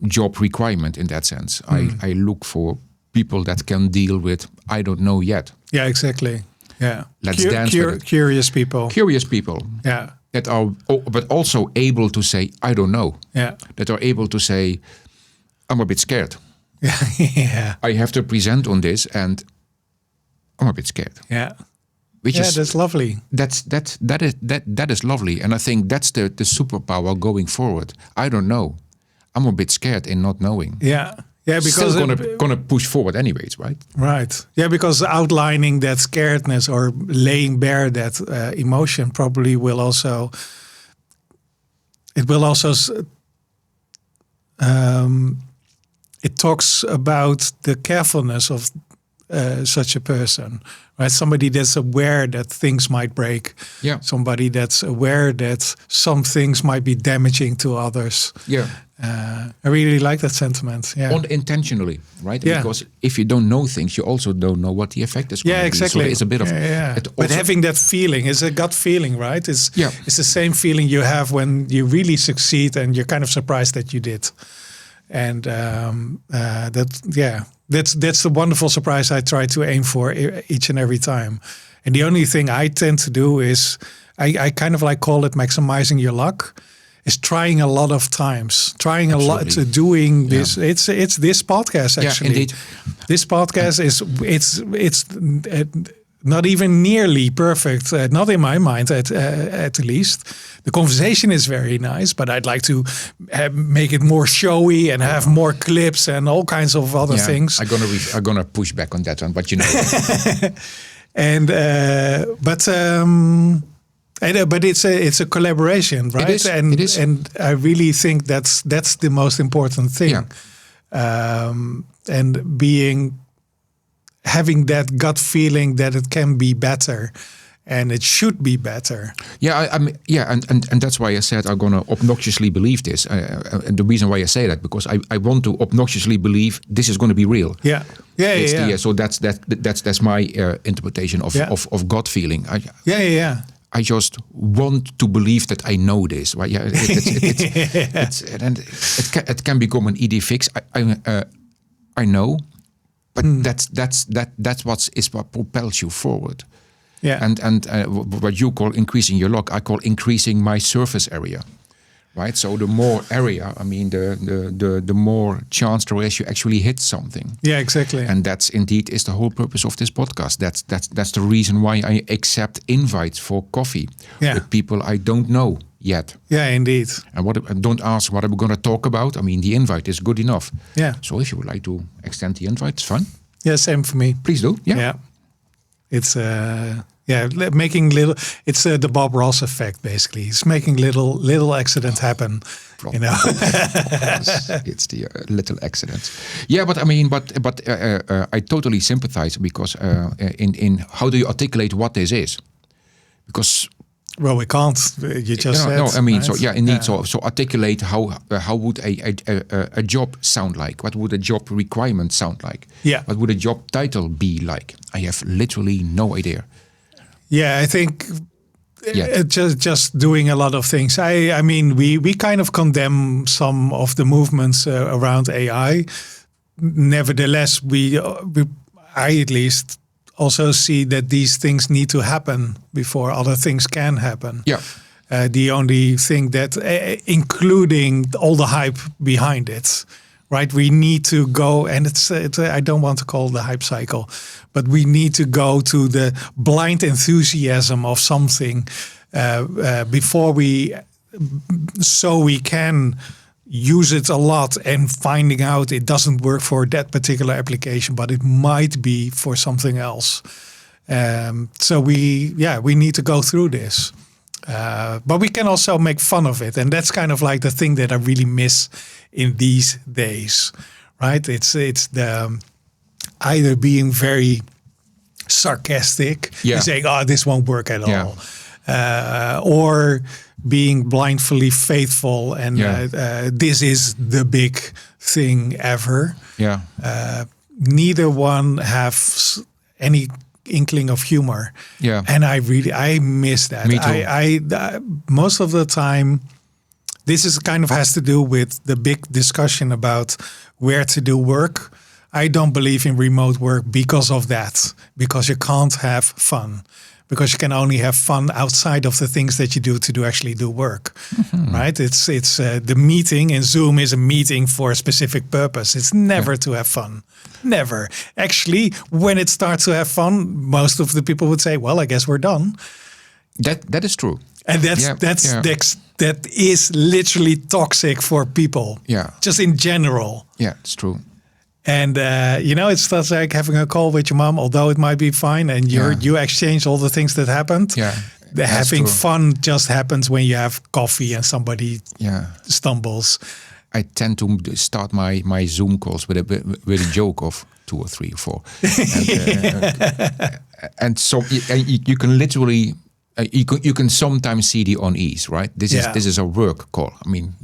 job requirement in that sense. I look for people that can deal with, I don't know yet. Yeah, exactly. Yeah. Let's dance with it. Curious people. Curious people. Yeah. That are, but also able to say, I don't know. Yeah. That are able to say, I'm a bit scared. Yeah. I have to present on this and I'm a bit scared. Yeah. That's lovely. That is lovely, and I think that's the superpower going forward. I don't know. I'm a bit scared in not knowing. Yeah, because still gonna push forward anyways, right? Right. Yeah, because outlining that scaredness or laying bare that emotion probably will also. It will also. It talks about the carefulness of such a person, right? Somebody that's aware that things might break. Yeah. Somebody that's aware that some things might be damaging to others. Yeah. I really like that sentiment. Yeah. Unintentionally, right? Yeah. Because if you don't know things, you also don't know what the effect is going to be. Exactly. So there is a bit of... But having that feeling is a gut feeling, right? It's the same feeling you have when you really succeed and you're kind of surprised that you did. And that's the wonderful surprise I try to aim for each and every time. And the only thing I tend to do is I kind of like call it maximizing your luck. is trying a lot of times, trying a lot to doing this. It's this podcast actually. Yeah, indeed. This podcast is it's not even nearly perfect. Not in my mind, at least. The conversation is very nice, but I'd like to make it more showy and have more clips and all kinds of other things. I'm gonna push back on that one, but you know. And but it's a collaboration, right? It is. And I really think that's the most important thing. Yeah. And having that gut feeling that it can be better, and it should be better. Yeah, and that's why I said I'm gonna obnoxiously believe this. And the reason why I say that, because I want to obnoxiously believe this is going to be real. Yeah. So that's my interpretation of gut feeling. I just want to believe that I know this. Right? Yeah, it can become an easy fix. I know, but that's what propels you forward. Yeah. And what you call increasing your luck, I call increasing my surface area. Right. So the more area, I mean, the more chance there is you actually hit something. Yeah, exactly. And that's indeed is the whole purpose of this podcast. That's the reason why I accept invites for coffee with people I don't know yet. Yeah, indeed. And don't ask what I'm going to talk about. I mean, the invite is good enough. Yeah. So if you would like to extend the invite, it's fun. Yeah, same for me. Please do. Yeah. It's making little. It's the Bob Ross effect, basically. It's making little accidents happen. You know, it's the little accidents. Yeah, but I mean, I totally sympathize, because in how do you articulate what this is? Because we can't. You just said. No, I mean, right? so yeah, indeed. Yeah. So articulate how would a job sound like? What would a job requirement sound like? Yeah. What would a job title be like? I have literally no idea. Yeah, I think just doing a lot of things. I mean, we kind of condemn some of the movements around AI. Nevertheless, I at least also see that these things need to happen before other things can happen. Yeah. The only thing that, including all the hype behind it, right? We need to go, and it's I don't want to call it the hype cycle, but we need to go to the blind enthusiasm of something before so we can use it a lot and finding out it doesn't work for that particular application, but it might be for something else. So we need to go through this. But we can also make fun of it. And that's kind of like the thing that I really miss in these days, right? It's the either being very sarcastic and saying, oh, this won't work at all. Or being blindly faithful and this is the big thing ever. Yeah. Neither one have any inkling of humor. Yeah. And I miss that. Me too. I most of the time, this is kind of has to do with the big discussion about where to do work. I don't believe in remote work because of that, because you can't have fun. Because you can only have fun outside of the things that you do actually do work, right? It's the meeting in Zoom is a meeting for a specific purpose. It's never to have fun, never. Actually, when it starts to have fun, most of the people would say, "Well, I guess we're done." That is true, and that is literally toxic for people. Yeah, just in general. Yeah, it's true. And it's just like having a call with your mom, although it might be fine, and you exchange all the things that happened. Yeah, having fun just happens when you have coffee and somebody stumbles. I tend to start my Zoom calls with a joke of 2 or 3 or 4, and so you can literally. You can sometimes see the unease, right? This is a work call. I mean,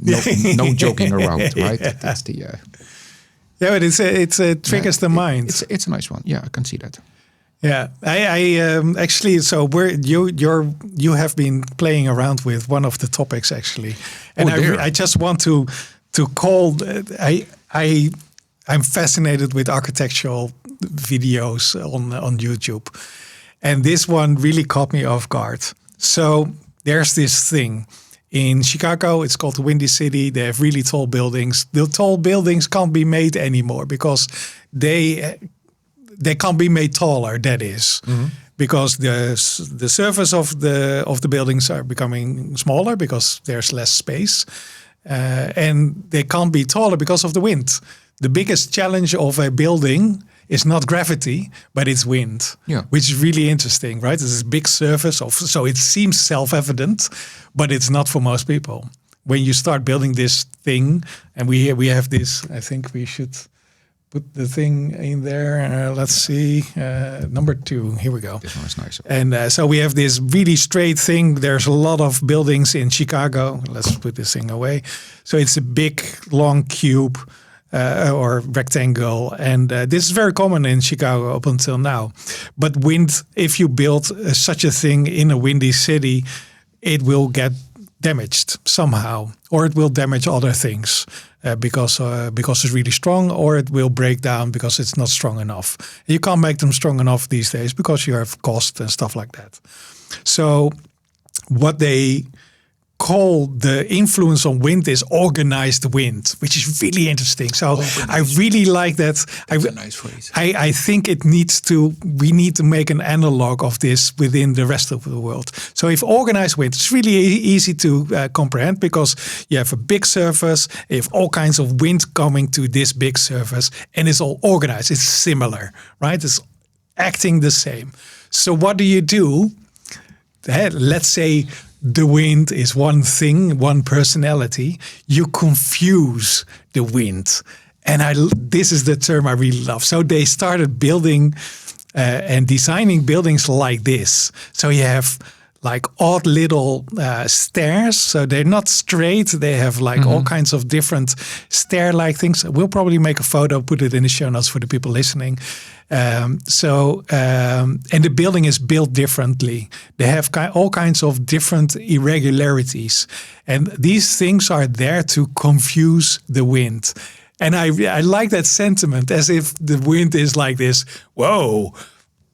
no joking around, right? That's the. Yeah, but it triggers the mind. It's a nice one. Yeah, I can see that. Yeah, I actually. So you have been playing around with one of the topics actually, and I just want to call. I'm fascinated with architectural videos on YouTube, and this one really caught me off guard. So there's this thing. In Chicago, it's called the Windy City. They have really tall buildings. The tall buildings can't be made anymore because they can't be made taller. That is because the surface of the buildings are becoming smaller because there's less space, and they can't be taller because of the wind. The biggest challenge of a building is not gravity, but it's wind, which is really interesting, right? It's this big surface so it seems self-evident, but it's not for most people. When you start building this thing, and we have this, I think we should put the thing in there. Let's see, number 2. Here we go. This one is nice. And so we have this really straight thing. There's a lot of buildings in Chicago. Let's put this thing away. So it's a big, long cube. Or rectangle, and this is very common in Chicago up until now. But wind, if you build such a thing in a windy city, it will get damaged somehow, or it will damage other things because it's really strong, or it will break down because it's not strong enough. You can't make them strong enough these days because you have cost and stuff like that. So what they call the influence on wind is organized wind, which is really interesting. So I really like that. That's a nice phrase. I think we need to make an analog of this within the rest of the world. So if organized wind, it's really easy to comprehend because you have a big surface, you have all kinds of wind coming to this big surface, and it's all organized. It's similar, right? It's acting the same. So what do? Let's say the wind is one thing, one personality. You confuse the wind. And this is the term I really love. So they started building and designing buildings like this. So you have like odd little stairs. So they're not straight. They have like all kinds of different stair-like things. We'll probably make a photo, put it in the show notes for the people listening. And the building is built differently. They have all kinds of different irregularities. And these things are there to confuse the wind. And I like that sentiment, as if the wind is like this, whoa,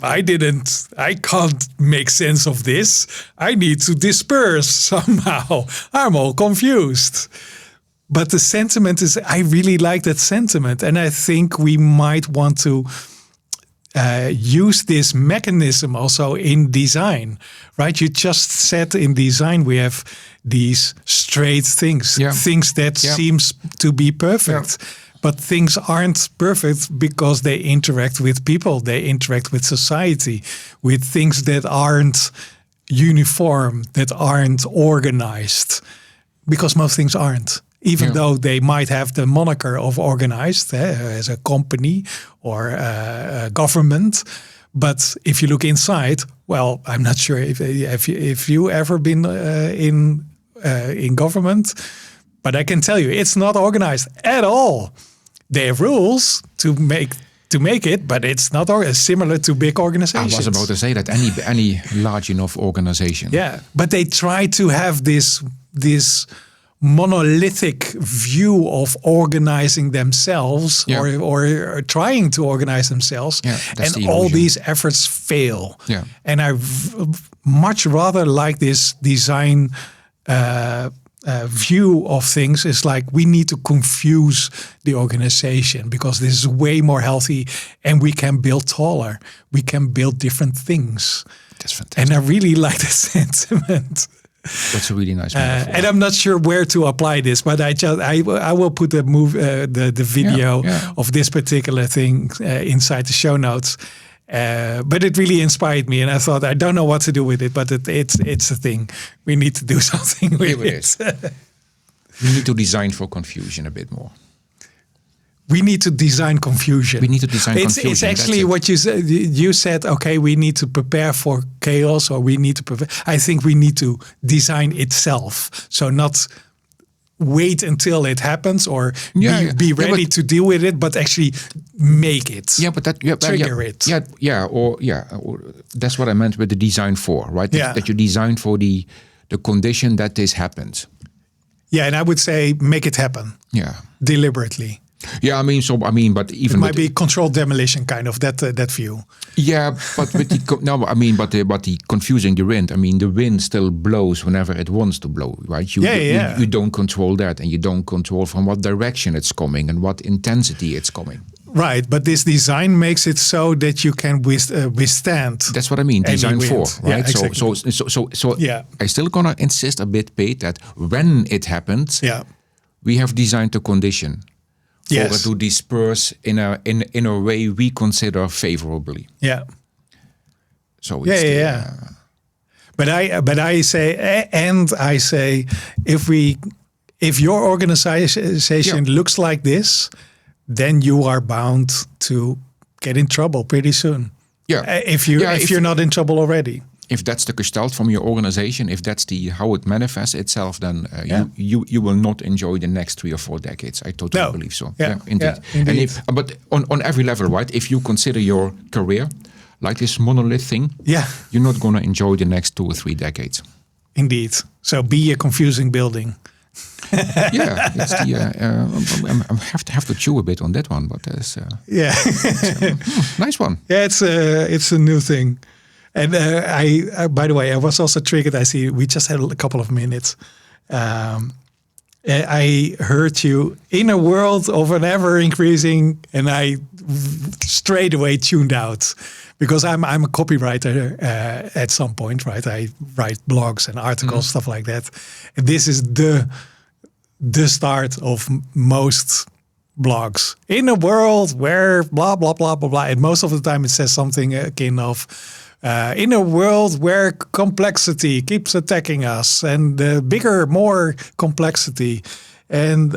I can't make sense of this. I need to disperse somehow. I'm all confused. But the sentiment is, I really like that sentiment. And I think we might want to use this mechanism also in design, right? You just said in design we have these straight things, things that seems to be perfect. Yeah. But things aren't perfect because they interact with people, they interact with society, with things that aren't uniform, that aren't organized, because most things aren't. Even though they might have the moniker of organized as a company or a government. But if you look inside, well, I'm not sure if you ever been in government, but I can tell you it's not organized at all. They have rules to make it, but it's not similar to big organizations. I was about to say that any large enough organization. Yeah, but they try to have this monolithic view of organizing themselves or trying to organize themselves, and all these efforts fail. Yeah. And I much rather like this design view of things. Is like we need to confuse the organization because this is way more healthy, and we can build taller. We can build different things. That's fantastic. And I really like that sentiment. That's a really nice metaphor. And I'm not sure where to apply this, but I will put the video of this particular thing inside the show notes. But it really inspired me, and I thought I don't know what to do with it, but it's a thing. We need to do something with it. We need to design for confusion a bit more. We need to design confusion. We need to design confusion. It's actually what you said. You said, okay, we need to prepare for chaos, or we need to prepare. I think we need to design itself. So not wait until it happens or be ready to deal with it, but actually make it. Yeah, but trigger it. Or that's what I meant with the design for, right? That you design for the condition that this happens. Yeah, and I would say make it happen. Yeah. Deliberately. Yeah, but It even might be controlled demolition, kind of that view. Yeah, but with the confusing the wind. I mean, the wind still blows whenever it wants to blow, right? You don't control that, and you don't control from what direction it's coming and what intensity it's coming. Right, but this design makes it so that you can withstand. That's what I mean. Design wind. for, right? Yeah, exactly. So I still gonna insist a bit, Pete, that when it happens, we have designed the condition for it to disperse in a way we consider favorably. Yeah. So it's But I say, if your organization looks like this, then you are bound to get in trouble pretty soon. Yeah. If you're not in trouble already. If that's the gestalt from your organization, if that's how it manifests itself, then you will not enjoy the next 3 or 4 decades. I totally believe so. Yeah, indeed. Yeah, indeed. But on every level, right? If you consider your career like this monolith thing, you're not going to enjoy the next 2 or 3 decades. Indeed. So be a confusing building. It's the. I have to chew a bit on that one, but it's nice one. Yeah, it's a new thing. And by the way, I was also triggered. I see we just had a couple of minutes. I heard you in a world of an ever increasing, and I straight away tuned out because I'm a copywriter at some point, right? I write blogs and articles, stuff like that. And this is the start of most blogs in a world where blah blah blah blah blah. And most of the time, it says something akin of. In a world where complexity keeps attacking us, and bigger, more complexity, and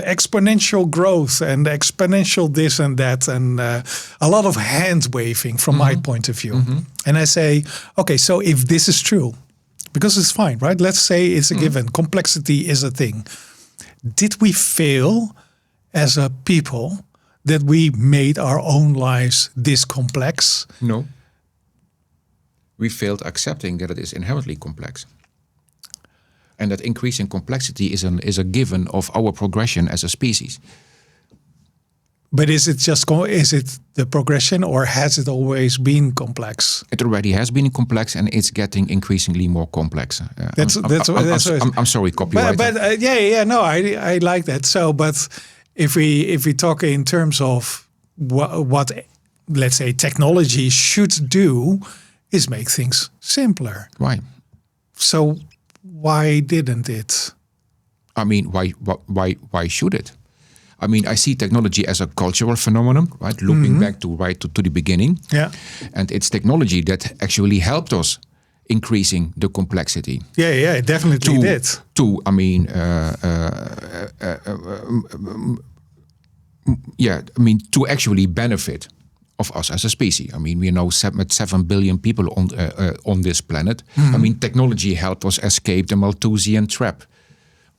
exponential growth, and exponential this and that, and a lot of hand waving from my point of view. And I say, okay, so if this is true, because it's fine, right? Let's say it's a given. Complexity is a thing. Did we fail as a people that we made our own lives this complex? No. We failed accepting that it is inherently complex. And that increasing complexity is a given of our progression as a species. But is it the progression, or has it always been complex? It already has been complex, and it's getting increasingly more complex. I'm sorry, copywriter. But no, I like that. So, but if we talk in terms of what let's say technology should do, is make things simpler. Right. So why didn't it? I mean, why should it? I mean, I see technology as a cultural phenomenon, right? Looping back to the beginning. Yeah. And it's technology that actually helped us increasing the complexity. Yeah, it definitely did. To actually benefit of us as a species. I mean, we know 7 billion people on this planet. I mean, technology helped us escape the Malthusian trap.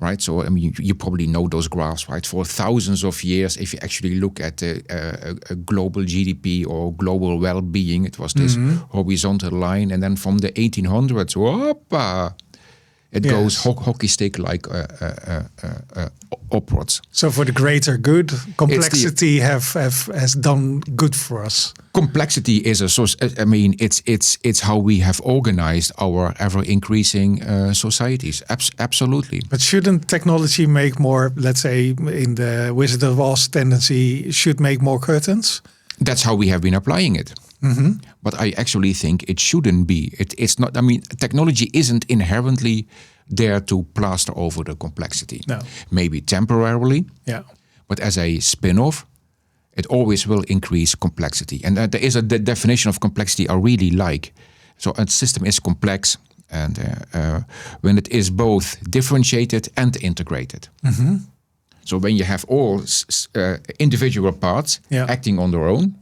Right, so I mean, you probably know those graphs, right? For thousands of years, if you actually look at a global GDP or global well-being, it was this horizontal line, and then from the 1800s, it goes hockey stick like upwards. So for the greater good, complexity has done good for us. Complexity is a source. I mean, it's how we have organized our ever increasing societies. Absolutely. But shouldn't technology make more? Let's say in the Wizard of Oz tendency, should make more curtains. That's how we have been applying it. But I actually think it shouldn't be. It's not. I mean, technology isn't inherently there to plaster over the complexity. No. Maybe temporarily. Yeah. But as a spin-off, it always will increase complexity. And there is a definition of complexity I really like. So a system is complex, and when it is both differentiated and integrated. So when you have all individual parts acting on their own,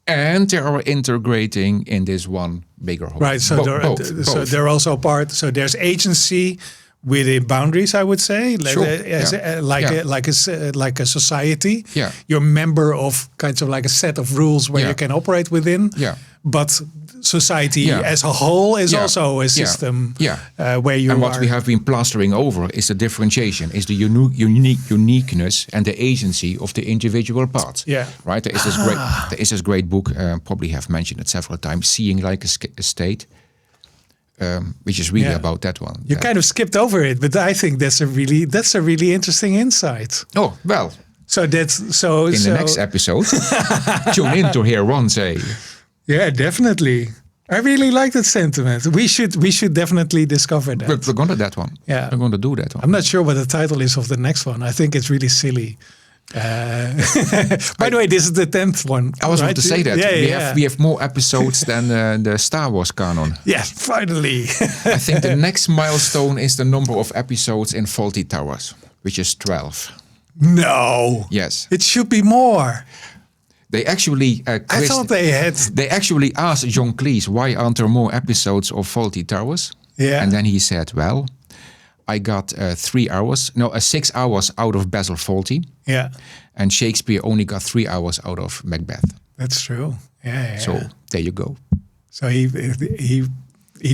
and they are integrating in this one bigger whole. Right. So they're also part. So there's agency within boundaries, I would say, Sure. like a society. Yeah. You're a member of kind of like a set of rules where you can operate within. Yeah. But society as a whole is also a system where you and what are. we have been plastering over is the differentiation, is the uniqueness and the agency of the individual parts. Yeah. Right. There is this great book. Probably have mentioned it several times. Seeing Like a State. Which is really about that one. You kind of skipped over it, but I think that's a really interesting insight. Oh well. So that's so. In the next episode, tune in to hear Ron say. Yeah, definitely. I really like that sentiment. We should definitely discover that. We're going to that one. Yeah, we're going to do that one. I'm not sure what the title is of the next one. I think it's really silly. By the way, this is the 10th one. I was about to say that. Yeah, we have more episodes than the Star Wars canon. Yes, finally. I think the next milestone is the number of episodes in Fawlty Towers, which is 12. No. Yes. It should be more. They actually... I thought they had... They actually asked John Cleese, why aren't there more episodes of Fawlty Towers? Yeah. And then he said, well, I got 6 hours out of Basil Fawlty. Yeah. And Shakespeare only got 3 hours out of Macbeth. That's true. Yeah. So there you go. So he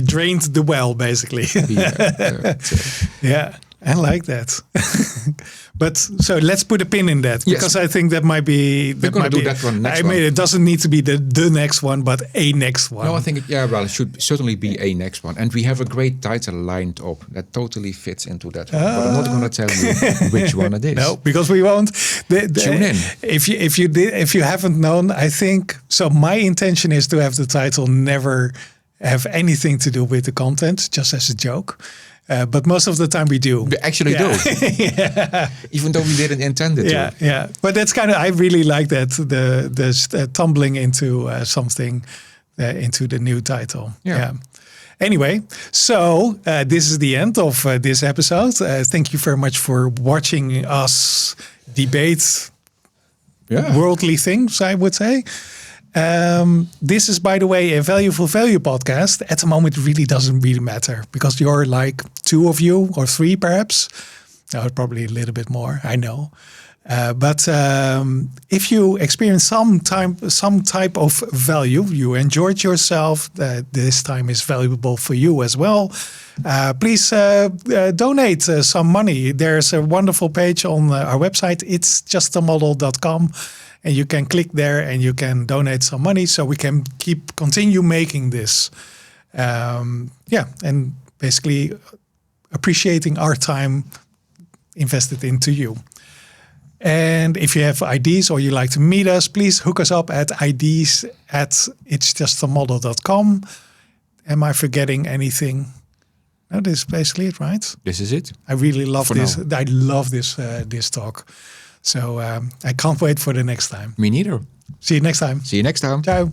drained the well, basically. Yeah. I like that. But so let's put a pin in that, because I think that might be. We're going to do that one next. It doesn't need to be the next one, but a next one. No, I think it should certainly be a next one, and we have a great title lined up that totally fits into that one. But I'm not going to tell you which one it is. No, because we won't. Tune in. If you haven't known, I think so. My intention is to have the title never have anything to do with the content, just as a joke. But most of the time we do. We actually do. Even though we didn't intend it to. Yeah. But that's kind of, I really like that, the tumbling into something, into the new title. Yeah. Anyway, so this is the end of this episode. Thank you very much for watching us debate worldly things, I would say. This is, by the way, a value for value podcast. At the moment, it really doesn't really matter, because you're like 2 of you or 3 perhaps. No, probably a little bit more, I know. But if you experience some type of value, you enjoyed yourself, this time is valuable for you as well, please donate some money. There's a wonderful page on our website, itsjustamodel.com. And you can click there and you can donate some money so we can continue making this. And basically appreciating our time invested into you. And if you have ideas or you like to meet us, please hook us up at ideas@itsjustamodel.com. Am I forgetting anything? No, this is basically it, right? This is it. I really love For this. now. I love this talk. So I can't wait for the next time. Me neither. See you next time. See you next time. Ciao.